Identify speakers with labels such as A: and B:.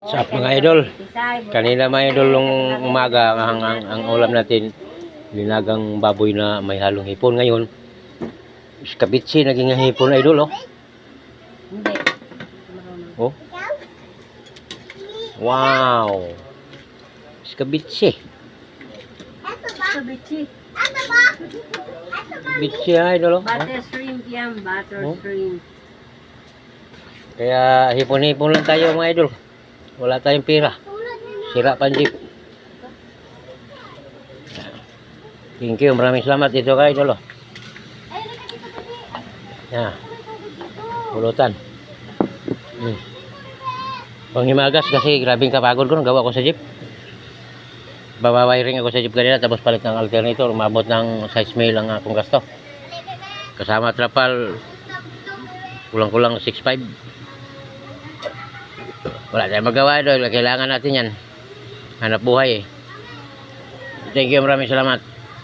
A: Sa mga idol, kanina mga idol nung umaga ang ulam natin linagang baboy na may halong hipon. Ngayon iskabitsi naging hipon idol oh.
B: Hindi.
A: Oh. Wow. Iskabitsi.
B: Sabichi.
A: Iskabitsi idol oh.
B: Butter shrimp yan, butter shrimp.
A: Kaya hipon-hipon lang tayo mga idol. Wala tayong pera. Sira panjip. Thank you. Maraming salamat dito kay idol. Yan. Pulutan. Panghimagas kasi grabing kapagod ko. Gawa ko sa jeep. Babawiring ako sa jeep kanina. Tapos palit ng alternator. Umabot ng 6 mil ang akong gasto. Kasama trapal. Kulang-kulang 6.5. Wala tayong magawa idol. Kailangan natin yan. Hanap buhay eh. Thank you. Maraming salamat.